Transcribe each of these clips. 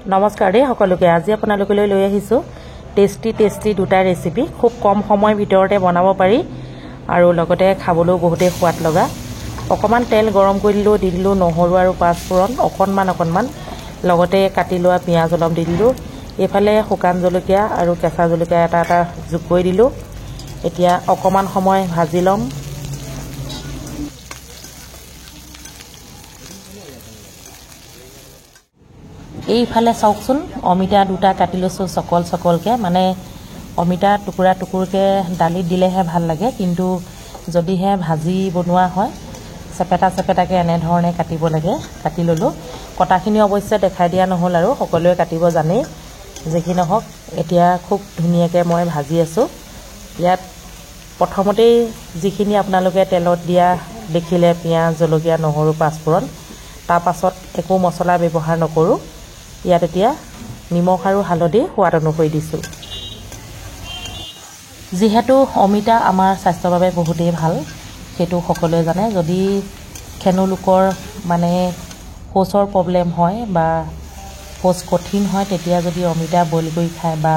নমস্কাৰ দেই সকলোকে আজি আপোনালোকলৈ লৈ আহিছো টেষ্টি দুটা ৰেচিপি খুব কম সময়ৰ ভিতৰতে বনাব পাৰি আৰু লগতে খাবলৈ বহুতে সোৱাদ লগা অকমান তেল গৰম কৰি দিলো নহৰু আৰু পাঁচফোৰণ অকনমান লগতে কাটি লোৱা পিয়াজ অলপ দি দিলো এফালে শুকান জলকীয়া আৰু কেঁচা জলকীয়া এটা যোগ কৰি দিলো এতিয়া অকমান সময় ভাজি লম এইফালে চাওকচোন অমিতা দুটা কাটি লৈছো সকলকে মানে অমিতা টুকুৰাকে ডালিত দিলেহে ভাল লাগে কিন্তু যদিহে ভাজি বনোৱা হয় চেপেটাকে এনে ধৰণে কাটিব লাগে কাটি ললো কটাখিনি অৱশ্যে দেখাই দিয়া নহল আৰু সকলোৱে কাটিব জানে যেকি নহক এতিয়া খুব ধুনিয়াকে মই ভাজি আছো ইয়াত প্ৰথমতে যিখিনি আপোনালোকে তেলত দিয়া দেখিলে পিয়াজ জলকীয়া নহৰু পাঁচফোৰণ তাৰ পাছত একো মছলা ব্যৱহাৰ নকৰো ইয়াত এতিয়া নিমখ আৰু হালধি সোৱাদ অনুসৰি দিছো যেহেতু অমিতা আমাৰ স্বাস্থ্যৰ বাবে বহুতেই ভাল সেইটো সকলোৱে জানে যদি খেনুলোকৰ মানে শৌচৰ প্ৰবলেম হয় বা শৌচ কঠিন হয় তেতিয়া যদি অমিতা বইল কৰি খায় বা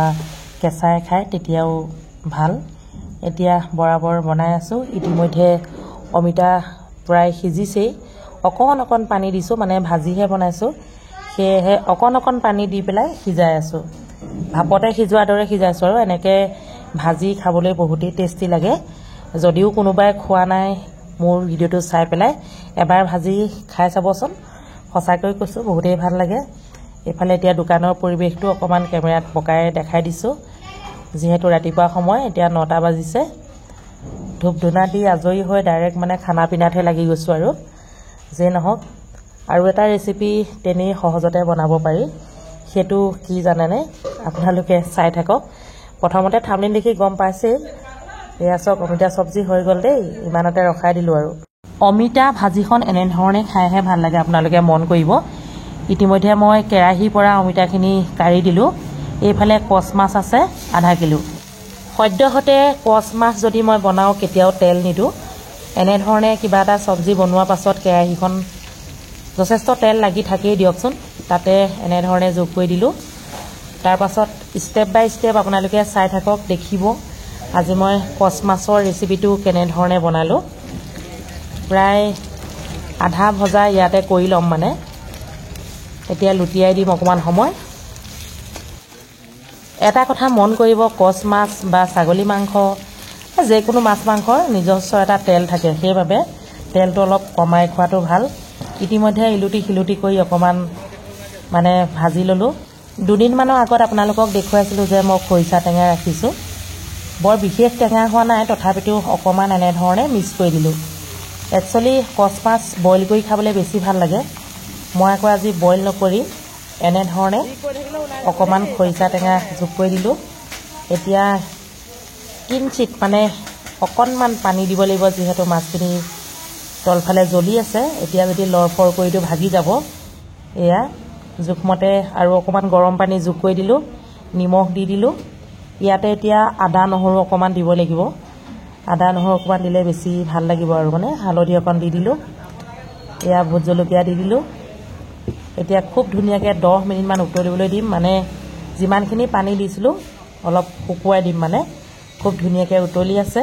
কেঁচাই খায় তেতিয়াও ভাল এতিয়া বৰাবৰ বনাই আছো ইতিমধ্যে অমিতা প্ৰায় সিজিছে অকণ পানী দিছো মানে ভাজিহে বনাইছো সেয়ে অকণ পানী দি পেলাই সিজাই আছো ভাপতে সিজোৱাৰ দৰে সিজাইছো আৰু এনেকে ভাজি খাবলৈ বহুতেই টেষ্টি লাগে যদিও কোনোবাই খোৱা নাই মোৰ ভিডিওটো চাই পেলাই এবাৰ ভাজি খাই চাবচোন সঁচাকৈ কৈছো বহুতেই ভাল লাগে এফালে এতিয়া দোকানৰ পৰিবেশটো অকমান কেমেৰাত পকাই দেখাই দিছো যেহেতু ৰাতিপুৱা সময় এতিয়া 9টা বাজিছে ধূপ ধুনা দি আজৰি হৈ ডাইৰেক্ট মানে খানা পিনাতহে লাগি গৈছো আৰু যে নহক আৰু এটা ৰেচিপি তেনে সহজতে বনাব পাৰি হেতু কি জানেনে আপোনালোকে চাই থাকক প্ৰথমতে থামলিন দেখি গম পাইছে এয়া সব অমিতা সবজি হৈ গল দেই ইমানতে ৰখাই দিলো আৰু অমিতা ভাজিখন এনে ধৰণে খাইহে ভাল লাগে আপোনালোকে মন কৰিব ইতিমধ্যে মই কেৰাহীৰ পৰা অমিতাখিনি কাঢ়ি দিলো এইফালে কচ মাছ আছে আধা কিলো সদ্যহতে কচ মাছ যদি মই বনাও কেতিয়াও তেল নিদো এনে ধৰণে কিবা এটা সবজি বনোৱাৰ পাছত কেৰাহীখন যথেষ্ট তেল লাগি থাকেই দিয়কচোন তাতে এনে ধৰণে যোগ কৰি দিলো তাৰ পাছত স্টেপ বাই স্টেপ আপোনালোকে চাই থাকক দেখিব আজি মই কচ মাছৰ ৰেচিপিটো কেনে ধৰণে বনালো প্ৰায় আধা ভজা ইয়াতে কৰি লম মানে এতিয়া লুটিয়াই দিম অকমান সময় এটা কথা মন কৰিব কচ মাছ বা ছাগলী মাংস যে কোনো মাছ মাংসৰ নিজস্ব এটা তেল থাকে সেইবাবে তেলটো অলপ কমাই খোৱাটো ভাল ইতিমধ্যে ইলুটি কৰি অকমান মানে ভাজি ললো দুদিন মানৰ আগত আপোনালোকক দেখুৱাইছিলো যে মই খৰিচা টেঙা ৰাখিছো বৰ বিশেষ টেঙা হোৱা নাই তথাপিতো অকমান এনে ধৰণে মিক্স কৰি দিলো একচুয়ালি কচ মাছ বইল কৰি খাবলৈ বেছি ভাল লাগে মই আকৌ আজি বইল নকৰি এনে ধৰণে অকমান খৰিচা টেঙা যোগ কৰি দিলো এতিয়া কিঞ্চিত মানে অকনমান পানী দিব লাগিব যেহেতু মাছখিনি তলফালে জ্বলি আছে এতিয়া যদি লৰফৰ কৰি দিও ভাগি যাব এয়া জুখমতে আৰু অকমান গৰম পানী যোগ কৰি দিলো নিমখ দি দিলো ইয়াতে এতিয়া আদা নহৰু অকমান দিব লাগিব আদা নহৰু অকমান দিলে বেছি ভাল লাগিব আৰু মানে হালধি অকন দি দিলো এয়া ভোট জলকীয়া দি দিলো এতিয়া খুব ধুনিয়াকে 10 মিনিট মান উতলিবলৈ দিম মানে যিমানখিনি পানী দিছিলো অলপ শুকুৱাই দিম মানে খুব ধুনিয়াকে উতলি আছে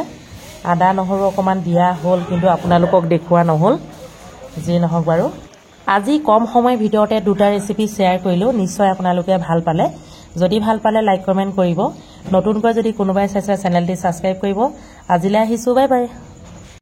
আদা নহৰু অকমান দিয়া হল কিন্তু আপোনালোকক দেখুৱা নহল যি নহক বাৰু আজি কম সময় ভিতৰতে দুটা ৰেচিপি শেয়াৰ কৰিলো নিশ্চয় আপোনালোকে ভাল পালে যদি ভাল পালে লাইক কমেন্ট কৰিব নতুনকৈ যদি কোনোবাই চাইছে চেনেলটি সাবস্ক্ৰাইব কৰিব আজিলৈ আহিছো বাই বাই